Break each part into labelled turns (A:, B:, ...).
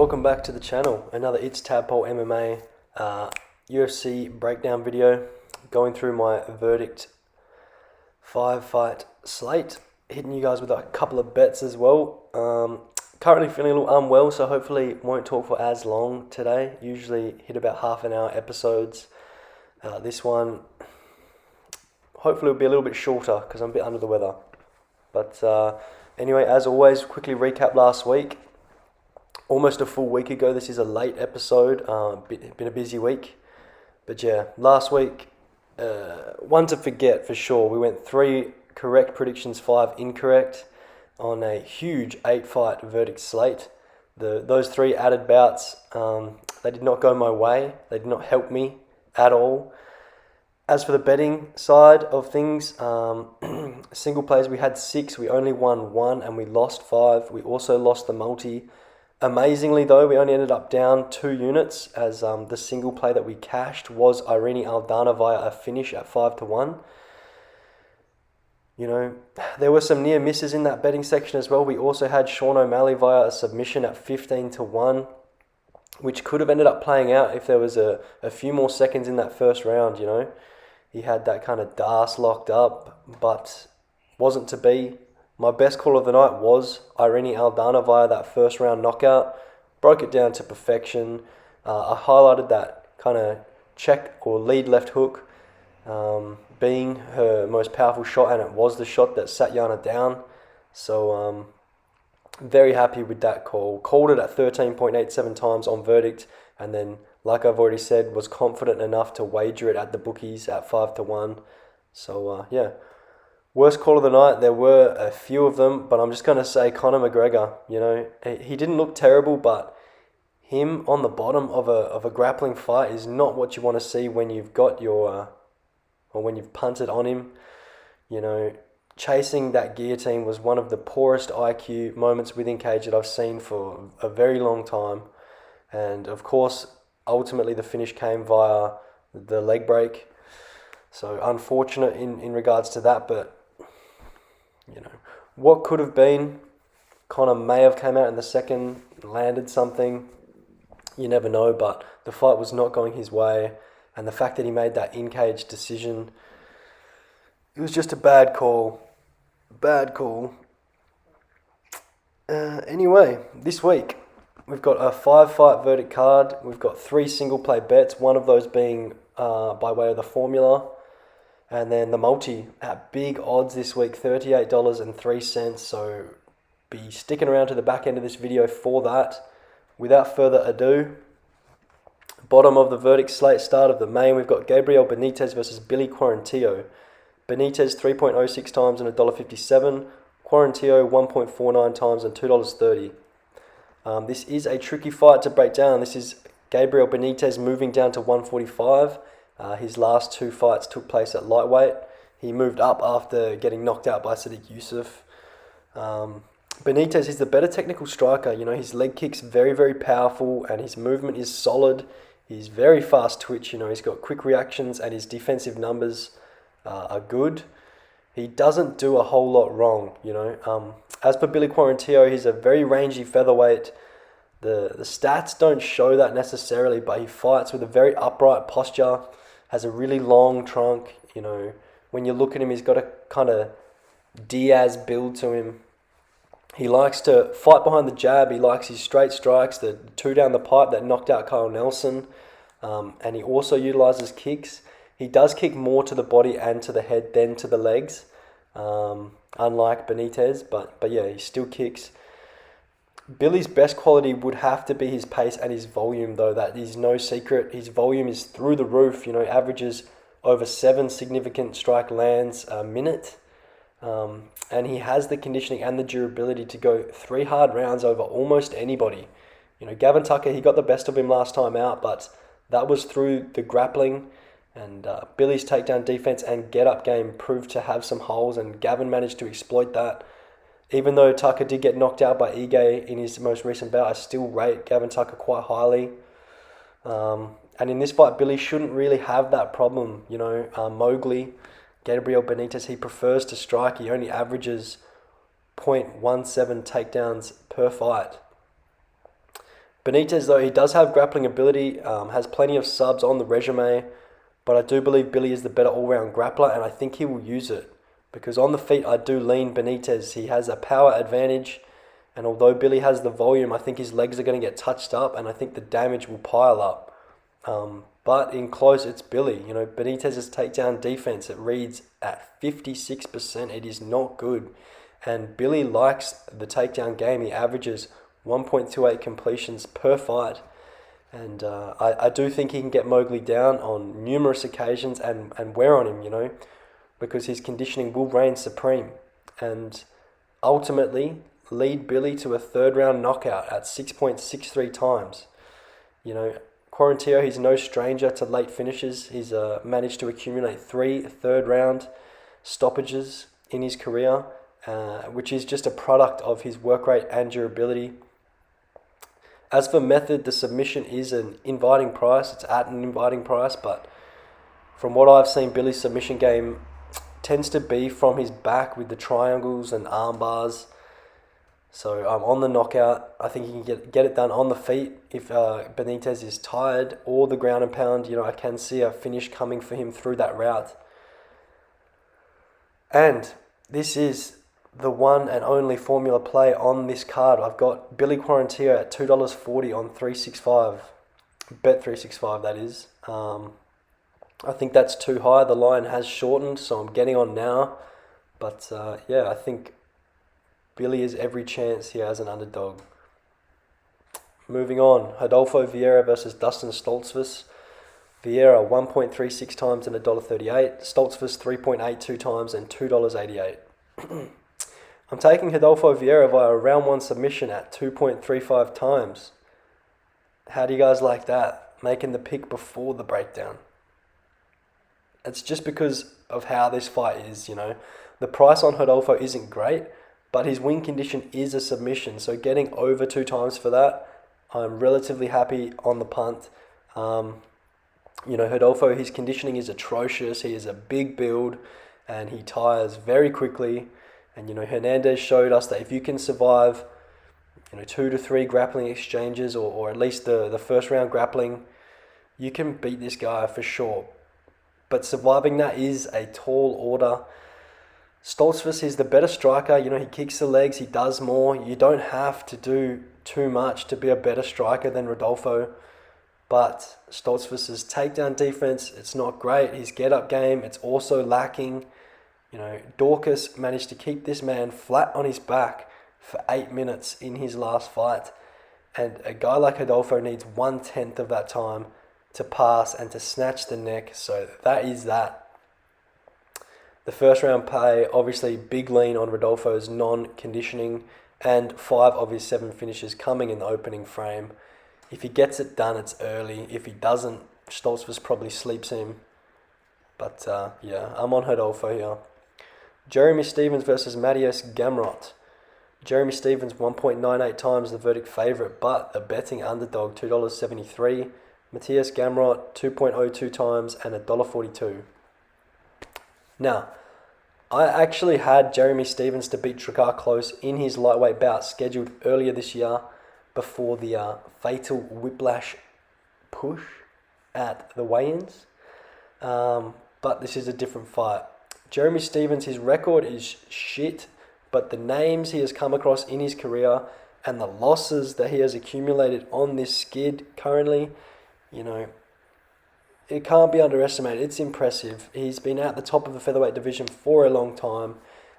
A: welcome back to the channel. Another It's Tadpole MMA UFC breakdown video, going through my verdict 5-fight slate, hitting you guys with a couple of bets as well. Currently feeling a little unwell, so hopefully won't talk for as long today. Usually hit about half an hour episodes. This one hopefully will be a little bit shorter because I'm a bit under the weather. But anyway, as always, quickly recap last week. Almost a full week ago. This is a late episode. Been a busy week. But yeah, last week, one to forget for sure. We went 3 correct predictions, 5 incorrect on a huge 8-fight verdict slate. Those 3 added bouts, they did not go my way. They did not help me at all. As for the betting side of things, single plays, we had 6. We only won 1 and we lost 5. We also lost the multi. Amazingly though, we only ended up down 2 units as the single play that we cashed was Irene Aldana via a finish at 5-1. You know, there were some near misses in that betting section as well. We also had Sean O'Malley via a submission at 15-1, which could have ended up playing out if there was a few more seconds in that first round, you know. He had that kind of DAS locked up, but wasn't to be. My best call of the night was Irene Aldana via that first round knockout. Broke it down to perfection. I highlighted that kind of check or lead left hook being her most powerful shot, and it was the shot that sat Yana down. So very happy with that call. Called it at 13.87 times on verdict, and then, like I've already said, was confident enough to wager it at the bookies at 5-1. So yeah. Worst call of the night, there were a few of them, but I'm just going to say Conor McGregor. You know, he didn't look terrible, but him on the bottom of a grappling fight is not what you want to see when you've got your, or when you've punted on him. You know, chasing that guillotine was one of the poorest IQ moments within cage that I've seen for a very long time. And of course, ultimately the finish came via the leg break. So unfortunate in regards to that, but you know, what could have been. Conor may have came out in the second, landed something. You never know, but the fight was not going his way. And the fact that he made that in-cage decision, it was just a bad call. Bad call. Anyway, this week, we've got a 5-fight verdict card. We've got 3 single-play bets, one of those being by way of the formula. And then the multi at big odds this week, $38.03. So be sticking around to the back end of this video for that. Without further ado, bottom of the verdict slate, start of the main, we've got Gabriel Benitez versus Billy Quarantillo. Benitez 3.06 times and $1.57. Quarantillo 1.49 times and $2.30. This is a tricky fight to break down. This is Gabriel Benitez moving down to 145. His last 2 fights took place at lightweight. He moved up after getting knocked out by Sadiq Yusuff. Benitez is the better technical striker. You know, his leg kick's very, very powerful and his movement is solid. He's very fast twitch. You know, he's got quick reactions and his defensive numbers are good. He doesn't do a whole lot wrong, you know. As per Billy Quarantillo, he's a very rangy featherweight. The stats don't show that necessarily, but he fights with a very upright posture, has a really long trunk. You know, when you look at him, he's got a kind of Diaz build to him. He likes to fight behind the jab. He likes his straight strikes, the 2 down the pipe that knocked out Kyle Nelson. And he also utilizes kicks. He does kick more to the body and to the head than to the legs, unlike Benitez. But yeah, he still kicks. Billy's best quality would have to be his pace and his volume, though. That is no secret. His volume is through the roof. You know, averages over 7 significant strike lands a minute. And he has the conditioning and the durability to go 3 hard rounds over almost anybody. You know, Gavin Tucker, he got the best of him last time out, but that was through the grappling. And Billy's takedown defense and get-up game proved to have some holes, and Gavin managed to exploit that. Even though Tucker did get knocked out by Ige in his most recent bout, I still rate Gavin Tucker quite highly. And in this fight, Billy shouldn't really have that problem. You know, Mowgli, Gabriel Benitez, he prefers to strike. He only averages 0.17 takedowns per fight. Benitez, though, he does have grappling ability, has plenty of subs on the resume, but I do believe Billy is the better all-round grappler, and I think he will use it. Because on the feet, I do lean Benitez. He has a power advantage, and although Billy has the volume, I think his legs are going to get touched up, and I think the damage will pile up. But in close, it's Billy. You know, Benitez's takedown defense, it reads at 56%. It is not good. And Billy likes the takedown game. He averages 1.28 completions per fight. And I do think he can get Mowgli down on numerous occasions and wear on him, you know, because his conditioning will reign supreme. And ultimately lead Billy to a third round knockout at 6.63 times. You know, Quarantillo, he's no stranger to late finishes. He's managed to accumulate 3 third round stoppages in his career, which is just a product of his work rate and durability. As for method, the submission is an inviting price. It's at an inviting price, but from what I've seen, Billy's submission game tends to be from his back with the triangles and arm bars. So on the knockout, I think he can get it done on the feet if Benitez is tired, or the ground and pound. You know, I can see a finish coming for him through that route. And this is the one and only formula play on this card. I've got Billy Quarantillo at $2.40 on 365. Bet 365, that is. I think that's too high. The line has shortened, so I'm getting on now. But yeah, I think Billy is every chance here as an underdog. Moving on, Adolfo Vieira versus Dustin Stoltzfus. Vieira 1.36 times and $1.38. Stoltzfus 3.82 times and $2.88. I'm taking Adolfo Vieira via a round 1 submission at 2.35 times. How do you guys like that? Making the pick before the breakdown. It's just because of how this fight is, you know. The price on Adolfo isn't great, but his win condition is a submission. So getting over 2 times for that, I'm relatively happy on the punt. You know, Adolfo, his conditioning is atrocious. He is a big build and he tires very quickly. And, you know, Hernandez showed us that if you can survive, you know, 2 to 3 grappling exchanges or at least the first round grappling, you can beat this guy for sure. But surviving that is a tall order. Stoltzfus is the better striker. You know, he kicks the legs, he does more. You don't have to do too much to be a better striker than Rodolfo. But Stoltzfus's takedown defense, it's not great. His get-up game, it's also lacking. You know, Dorcas managed to keep this man flat on his back for 8 minutes in his last fight. And a guy like Adolfo needs 1/10 of that time to pass and to snatch the neck. So that is that. The first round play, obviously big lean on Rodolfo's non-conditioning and 5 of his 7 finishes coming in the opening frame. If he gets it done, it's early. If he doesn't, Stoltzfus probably sleeps him. But yeah, I'm on Adolfo here. Jeremy Stephens versus Matthias Gamrot. Jeremy Stephens 1.98 times the verdict favourite, but the betting underdog $2.73. Matthias Gamrot 2.02 times and $1.42. Now, I actually had Jeremy Stephens to beat Tricard Close in his lightweight bout scheduled earlier this year before the fatal whiplash push at the weigh-ins. But this is a different fight. Jeremy Stephens, his record is shit, but the names he has come across in his career and the losses that he has accumulated on this skid currently, you know, it can't be underestimated. It's impressive. He's been at the top of the featherweight division for a long time.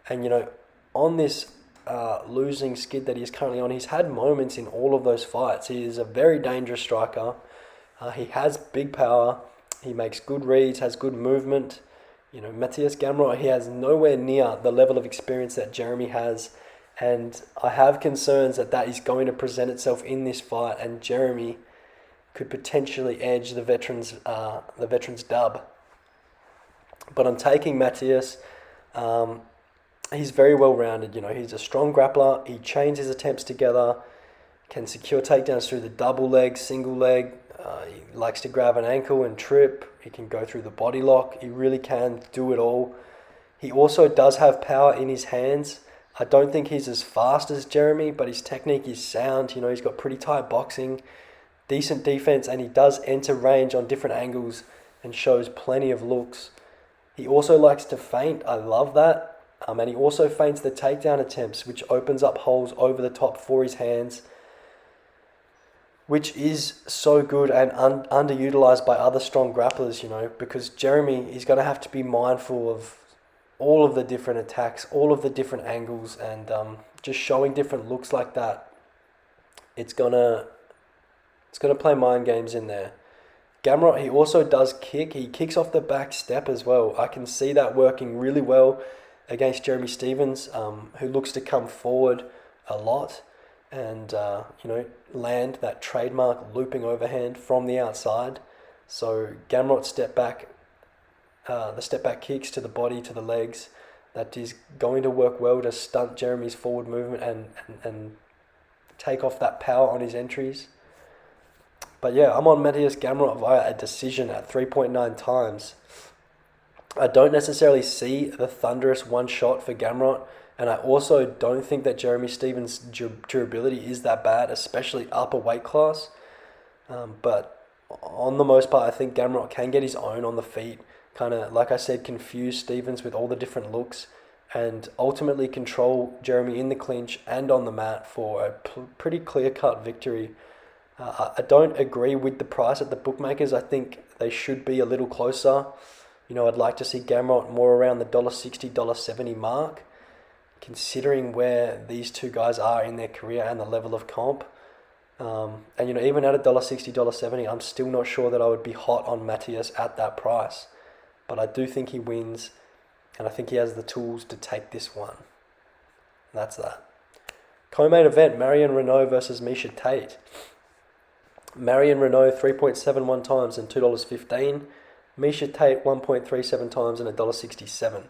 A: And, you know, on this losing skid that he's currently on, he's had moments in all of those fights. He is a very dangerous striker. He has big power. He makes good reads, has good movement. You know, Matthias Gamrot, he has nowhere near the level of experience that Jeremy has. And I have concerns that that is going to present itself in this fight. And Jeremy could potentially edge the veterans dub. But I'm taking Matthias. He's very well rounded. You know, he's a strong grappler. He chains his attempts together, can secure takedowns through the double leg, single leg. He likes to grab an ankle and trip. He can go through the body lock. He really can do it all. He also does have power in his hands. I don't think he's as fast as Jeremy, but his technique is sound. You know, he's got pretty tight boxing. decent defense, and he does enter range on different angles and shows plenty of looks. He also likes to feint. I love that. And he also feints the takedown attempts, which opens up holes over the top for his hands, which is so good and underutilized by other strong grapplers, because Jeremy is going to have to be mindful of all of the different attacks, all of the different angles, and just showing different looks like that. It's gonna play mind games in there. Gamrot, he also does kick. He kicks off the back step as well. I can see that working really well against Jeremy Stephens, who looks to come forward a lot and land that trademark looping overhand from the outside. So Gamrot's step back, the step back kicks to the body, to the legs, that is going to work well to stunt Jeremy's forward movement and take off that power on his entries. But yeah, I'm on Matthias Gamrot via a decision at 3.9 times. I don't necessarily see the thunderous one shot for Gamrot, and I also don't think that Jeremy Stephens' durability is that bad, especially upper weight class. But on the most part, I think Gamrot can get his own on the feet, kind of, like I said, confuse Stephens with all the different looks, and ultimately control Jeremy in the clinch and on the mat for a pretty clear-cut victory. I don't agree with the price at the bookmakers. I think they should be a little closer. I'd like to see Gamrot more around the $1.60, $1.70 mark, considering where these two guys are in their career and the level of comp. And even at $1.60, $1.70, I'm still not sure that I would be hot on Matthias at that price. But I do think he wins, and I think he has the tools to take this one. And that's that. Co-main event, Marion Reneau versus Misha Tate. Marion Reneau 3.71 times and $2.15. Misha Tate 1.37 times and $1.67.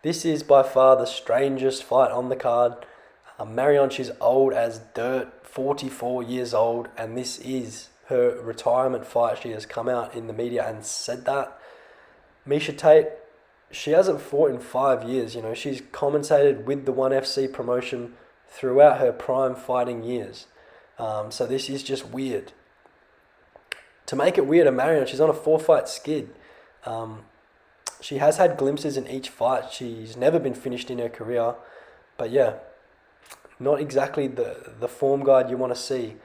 A: This is by far the strangest fight on the card. Marion, she's old as dirt, 44 years old, and this is her retirement fight. She has come out in the media and said that. Misha Tate, she hasn't fought in 5 years. She's commentated with the ONE FC promotion throughout her prime fighting years. So this is just weird. To make it weirder, Marion, she's on a 4-fight skid. She has had glimpses in each fight. She's never been finished in her career. But yeah, not exactly the form guide you want to see.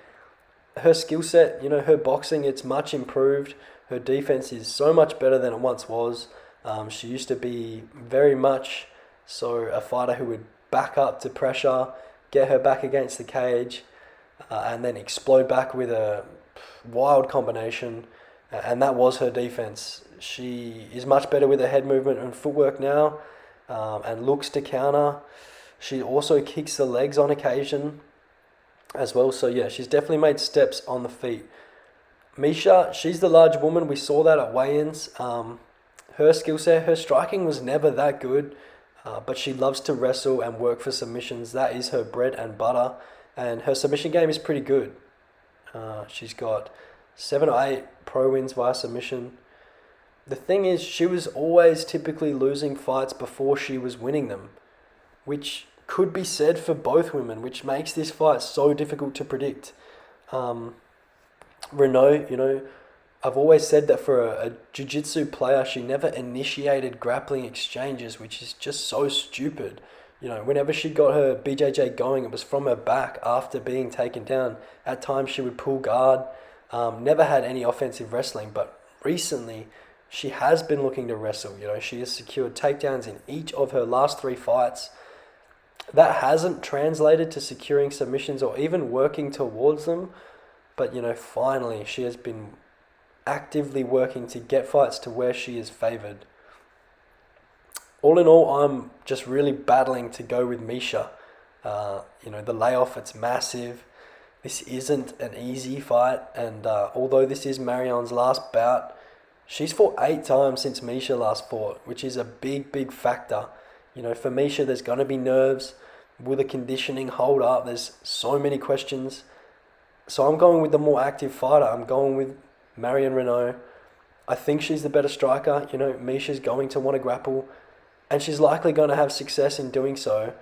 A: Her skill set, her boxing, it's much improved. Her defense is so much better than it once was. She used to be very much so a fighter who would back up to pressure, get her back against the cage, and then explode back with a wild combination, and that was her defense. She is much better with her head movement and footwork now, and looks to counter. She also kicks the legs on occasion as well, so yeah, she's definitely made steps on the feet. Misha, she's the large woman. We saw that at weigh-ins. Her skill set, her striking was never that good, but she loves to wrestle and work for submissions. That is her bread and butter, and her submission game is pretty good. She's got 7 or 8 pro wins via submission. The thing is, she was always typically losing fights before she was winning them, which could be said for both women, which makes this fight so difficult to predict. Reneau, I've always said that for a jiu-jitsu player, she never initiated grappling exchanges, which is just so stupid. Whenever she got her BJJ going, it was from her back after being taken down. At times she would pull guard, never had any offensive wrestling, but recently she has been looking to wrestle. She has secured takedowns in each of her last 3 fights. That hasn't translated to securing submissions or even working towards them, but finally she has been actively working to get fights to where she is favoured. All in all, I'm just really battling to go with Misha. The layoff, it's massive. This isn't an easy fight, and although this is Marion's last bout, she's fought 8 times since Misha last fought, which is a big factor. For Misha, there's going to be nerves. Will the conditioning hold up? There's so many questions. So I'm going with the more active fighter. I'm going with Marion Reneau. I think she's the better striker. Misha's going to want to grapple, and she's likely going to have success in doing so.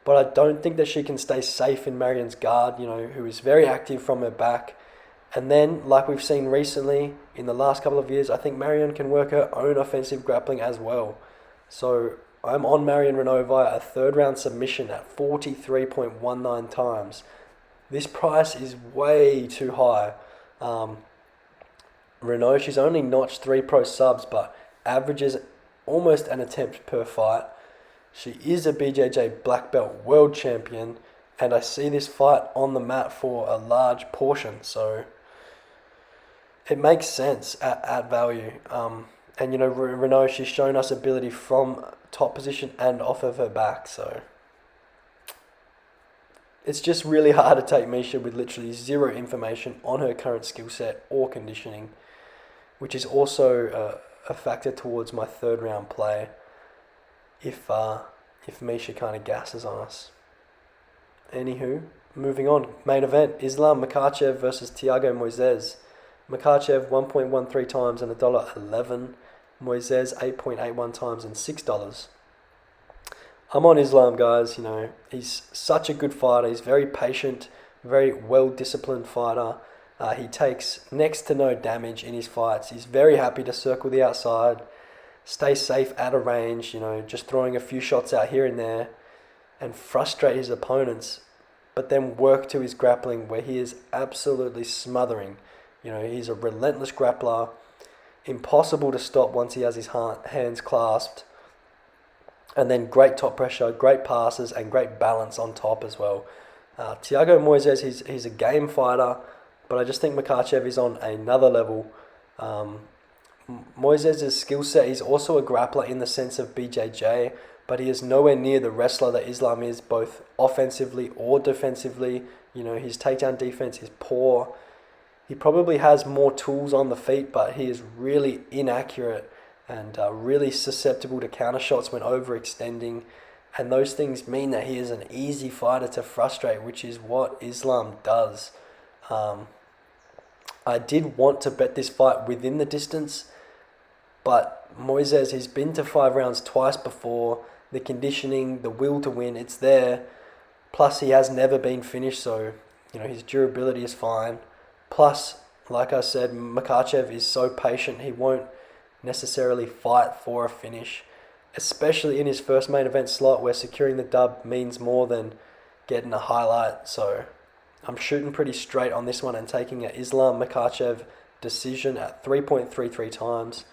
A: But I don't think that she can stay safe in Marion's guard, who is very active from her back. And then, like we've seen recently in the last couple of years, I think Marion can work her own offensive grappling as well. So I'm on Marion Reneau via a third round submission at 43.19 times. This price is way too high. Reneau, she's only notched 3 pro subs, but averages almost an attempt per fight. She is a BJJ black belt world champion, and I see this fight on the mat for a large portion, so it makes sense at value. And you know, Reneau, she's shown us ability from top position and off of her back, so it's just really hard to take Misha with literally zero information on her current skill set or conditioning, which is also a factor towards my third round play if Misha kind of gasses on us. Anywho, moving on. Main event, Islam Makhachev versus Thiago Moises. Makhachev 1.13 times and $1.11. Moises 8.81 times and $6. I'm on Islam, guys. You know, he's such a good fighter. He's very patient, very well-disciplined fighter. He takes next to no damage in his fights. He's very happy to circle the outside, stay safe at a range, you know, just throwing a few shots out here and there and frustrate his opponents, but then work to his grappling where he is absolutely smothering. You know, he's a relentless grappler, impossible to stop once he has his hands clasped. And then great top pressure, great passes, and great balance on top as well. Thiago Moises, he's a game fighter, but I just think Makhachev is on another level. Moises' skill set, he's also a grappler in the sense of BJJ, but he is nowhere near the wrestler that Islam is, both offensively or defensively. You know, his takedown defense is poor. He probably has more tools on the feet, but he is really inaccurate and really susceptible to counter shots when overextending. And those things mean that he is an easy fighter to frustrate, which is what Islam does. I did want to bet this fight within the distance, but Moises, he's been to 5 rounds twice before. The conditioning, the will to win, it's there. Plus, he has never been finished, so you know his durability is fine. Plus, like I said, Makhachev is so patient, he won't necessarily fight for a finish, especially in his first main event slot where securing the dub means more than getting a highlight. So I'm shooting pretty straight on this one and taking an Islam Makhachev decision at 3.33 times,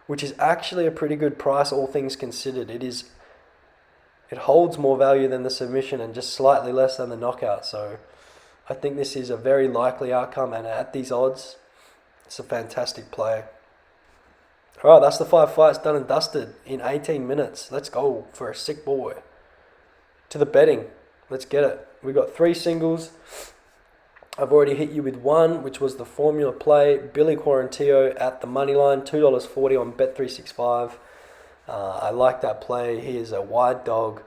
A: which is actually a pretty good price, all things considered. It holds more value than the submission and just slightly less than the knockout. So I think this is a very likely outcome, and at these odds, it's a fantastic play. Alright, that's the 5 fights done and dusted in 18 minutes. Let's go for a sick boy. To the betting. Let's get it. We got 3 singles. I've already hit you with one, which was the formula play. Billy Quarantillo at the money line, $2.40 on Bet365. I like that play. He is a wide dog,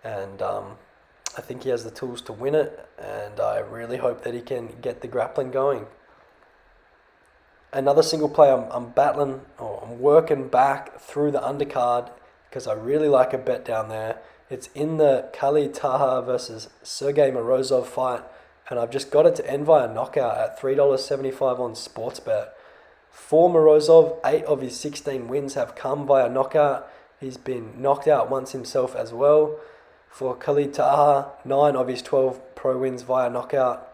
A: and I think he has the tools to win it, and I really hope that he can get the grappling going. Another single play, I'm working back through the undercard because I really like a bet down there. It's in the Khalid Taha versus Sergey Morozov fight, and I've just got it to end via knockout at $3.75 on Sportsbet. For Morozov, 8 of his 16 wins have come via knockout. He's been knocked out once himself as well. For Khalid Taha, 9 of his 12 pro wins via knockout.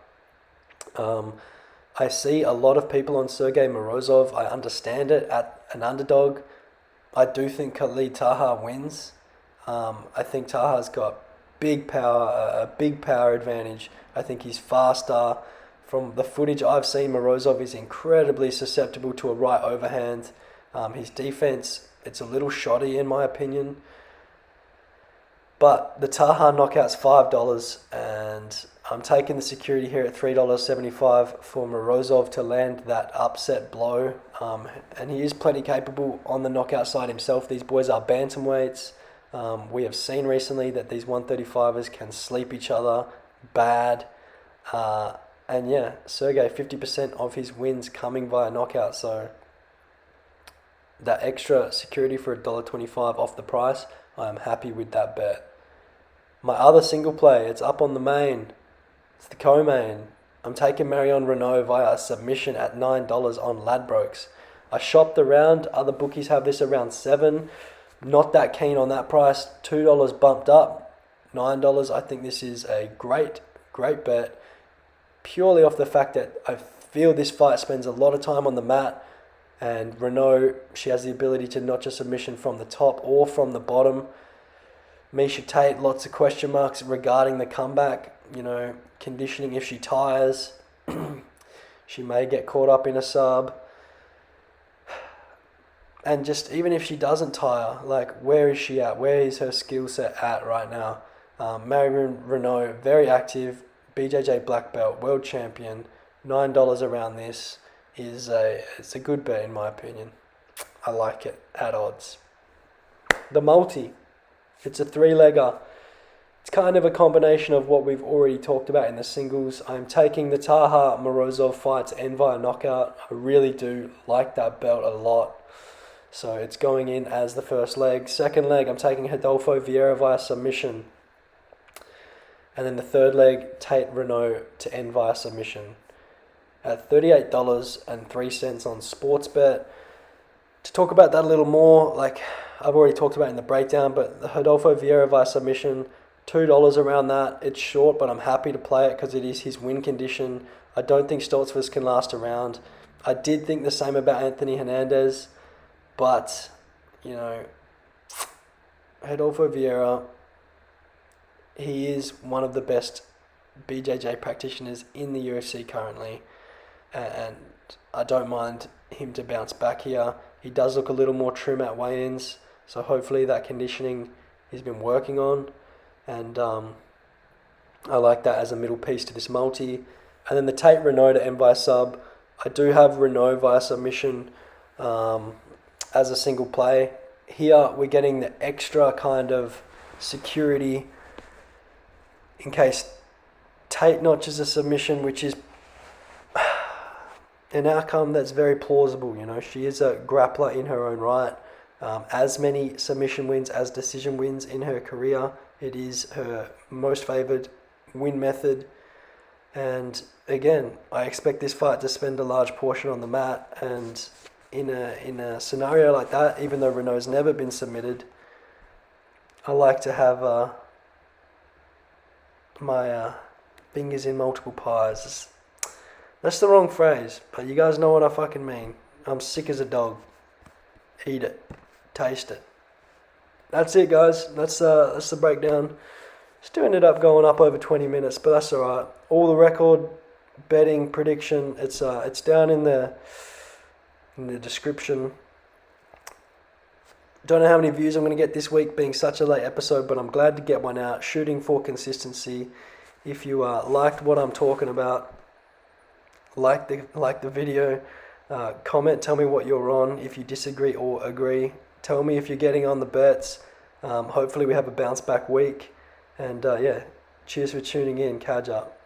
A: I see a lot of people on Sergey Morozov. I understand it at an underdog. I do think Khalid Taha wins. I think Taha's got big power, a big power advantage. I think he's faster. From the footage I've seen, Morozov is incredibly susceptible to a right overhand. His defense, it's a little shoddy in my opinion. But the Taha knockout's $5, and I'm taking the security here at $3.75 for Morozov to land that upset blow. And he is plenty capable on the knockout side himself. These boys are bantamweights. We have seen recently that these 135ers can sleep each other bad. And yeah, Sergey, 50% of his wins coming via knockout. So that extra security for $1.25 off the price, I am happy with that bet. My other single play, it's up on the main. It's the co-main. I'm taking Marion Reneau via submission at $9 on Ladbrokes. I shopped around. Other bookies have this around $7. Not that keen on that price. $2 bumped up. $9. I think this is a great bet. Purely off the fact that I feel this fight spends a lot of time on the mat. And Reneau, she has the ability to not just submission from the top or from the bottom. Misha Tate, lots of question marks regarding the comeback. Conditioning if she tires. She may get caught up in a sub. And just even if she doesn't tire, where is she at? Where is her skill set at right now? Marion Reneau, very active, BJJ black belt, world champion. $9 around this it's a good bet in my opinion. I like it at odds. The multi, it's a 3-legger. It's kind of a combination of what we've already talked about in the singles. I'm taking the Taha Morozov fight to end via knockout. I really do like that belt a lot. So it's going in as the first leg. Second leg, I'm taking Adolfo Vieira via submission. And then the third leg, Tate Reneau to end via submission. At $38.03 on Sportsbet. To talk about that a little more, I've already talked about in the breakdown, but the Adolfo Vieira via submission, $2 around that. It's short, but I'm happy to play it because it is his win condition. I don't think Stoltzfus can last around. I did think the same about Anthony Hernandez, but, Adolfo Vieira, he is one of the best BJJ practitioners in the UFC currently, and I don't mind him to bounce back here. He does look a little more trim at weigh-ins, so hopefully that conditioning he's been working on, and I like that as a middle piece to this multi. And then the Tate Reneau to end via sub. I do have Reneau via submission as a single play. Here we're getting the extra kind of security in case Tate notches a submission, which is an outcome that's very plausible. She is a grappler in her own right. As many submission wins as decision wins in her career. It is her most favoured win method. And again, I expect this fight to spend a large portion on the mat. And in a scenario like that, even though Reneau's never been submitted, I like to have my fingers in multiple pies. That's the wrong phrase, but you guys know what I fucking mean. I'm sick as a dog. Eat it. Taste it. That's it, guys. That's the breakdown. Still ended up going up over 20 minutes, but that's alright. All the record betting prediction, it's down in the description. Don't know how many views I'm going to get this week being such a late episode, but I'm glad to get one out. Shooting for consistency. If you liked what I'm talking about, like the video, comment, tell me what you're on. If you disagree or agree, tell me if you're getting on the bets. Hopefully we have a bounce back week. And cheers for tuning in. Catch up.